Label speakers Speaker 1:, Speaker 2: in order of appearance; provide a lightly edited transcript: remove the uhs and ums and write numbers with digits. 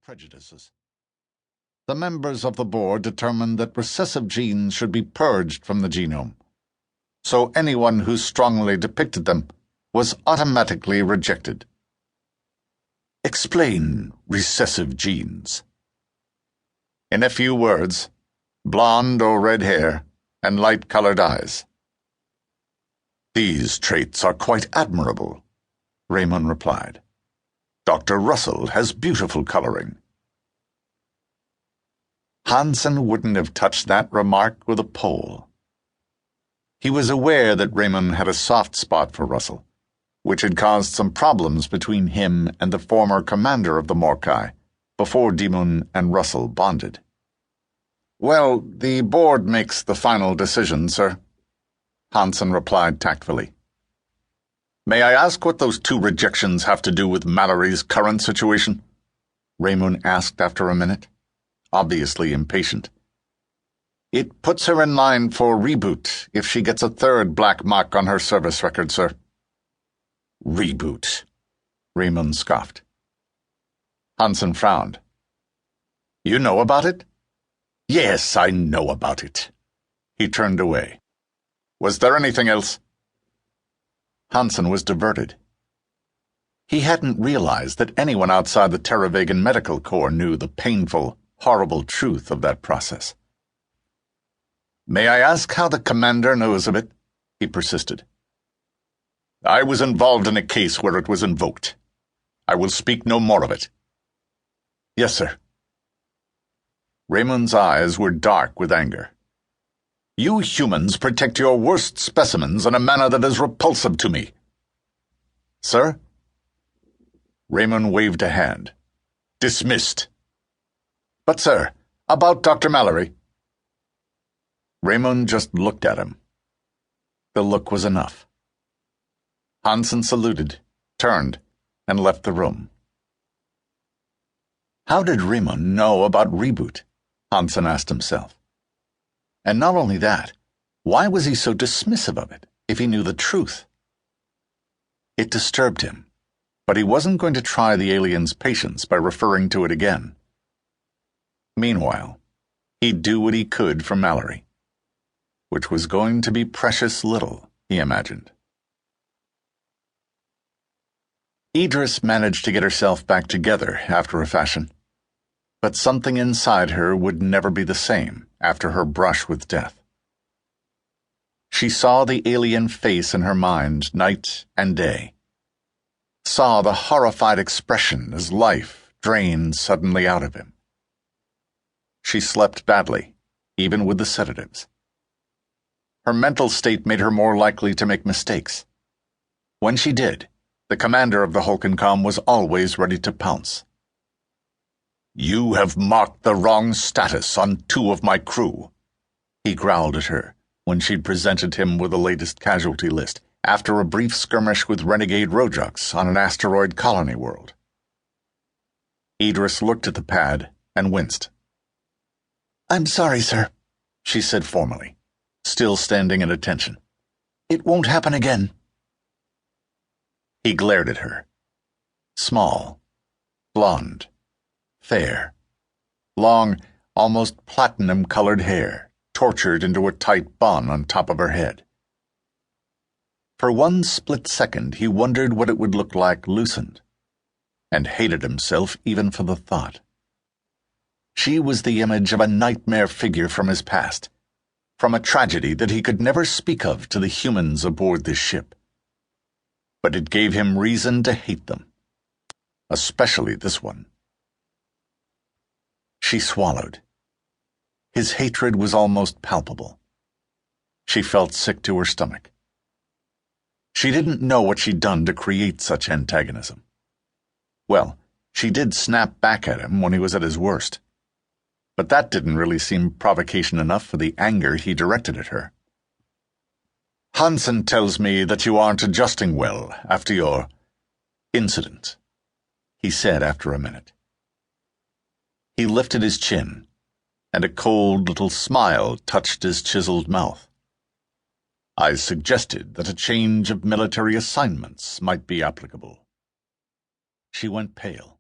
Speaker 1: prejudices. The members of the board determined that recessive genes should be purged from the genome, so anyone who strongly depicted them was automatically rejected. Explain recessive genes. In a few words, blonde or red hair and light-colored eyes. These traits are quite admirable, Rhemun replied. Dr. Russell has beautiful coloring. Hansen wouldn't have touched that remark with a pole. He was aware that Rhemun had a soft spot for Russell, which had caused some problems between him and the former commander of the Morcai before Rhemun and Russell bonded. Well, the board makes the final decision, sir, Hansen replied tactfully. May I ask what those 2 rejections have to do with Mallory's current situation? Rhemun asked after a minute, obviously impatient. It puts her in line for reboot if she gets a 3rd black mark on her service record, sir. Reboot, Rhemun scoffed. Hansen frowned. You know about it? Yes, I know about it. He turned away. Was there anything else? Hansen was diverted. He hadn't realized that anyone outside the Terravagan Medical Corps knew the painful, horrible truth of that process. May I ask how the commander knows of it? He persisted. I was involved in a case where it was invoked. I will speak no more of it. Yes, sir. Rhemun's eyes were dark with anger. You humans protect your worst specimens in a manner that is repulsive to me. Sir? Rhemun waved a hand. Dismissed. But, sir, about Dr. Mallory. Rhemun just looked at him. The look was enough. Hansen saluted, turned, and left the room. How did Rhemun know about Reboot? Hansen asked himself. And not only that, why was he so dismissive of it if he knew the truth? It disturbed him, but he wasn't going to try the alien's patience by referring to it again. Meanwhile, he'd do what he could for Mallory, which was going to be precious little, he imagined. Edris managed to get herself back together after a fashion, but something inside her would never be the same after her brush with death. She saw the alien face in her mind night and day, saw the horrified expression as life drained suddenly out of him. She slept badly, even with the sedatives. Her mental state made her more likely to make mistakes. When she did, the commander of the Holconcom was always ready to pounce. You have marked the wrong status on 2 of my crew, he growled at her when she'd presented him with the latest casualty list after a brief skirmish with renegade Rojux on an asteroid colony world. Edris looked at the pad and winced. I'm sorry, sir, she said formally, still standing at attention. It won't happen again. He glared at her. Small, blonde, fair, long, almost platinum-colored hair, tortured into a tight bun on top of her head. For one split second he wondered what it would look like loosened, and hated himself even for the thought. She was the image of a nightmare figure from his past, from a tragedy that he could never speak of to the humans aboard this ship. But it gave him reason to hate them, especially this one. She swallowed. His hatred was almost palpable. She felt sick to her stomach. She didn't know what she'd done to create such antagonism. Well, she did snap back at him when he was at his worst, but that didn't really seem provocation enough for the anger he directed at her. Hansen tells me that you aren't adjusting well after your incident, he said after a minute. He lifted his chin, and a cold little smile touched his chiseled mouth. I suggested that a change of military assignments might be applicable. She went pale.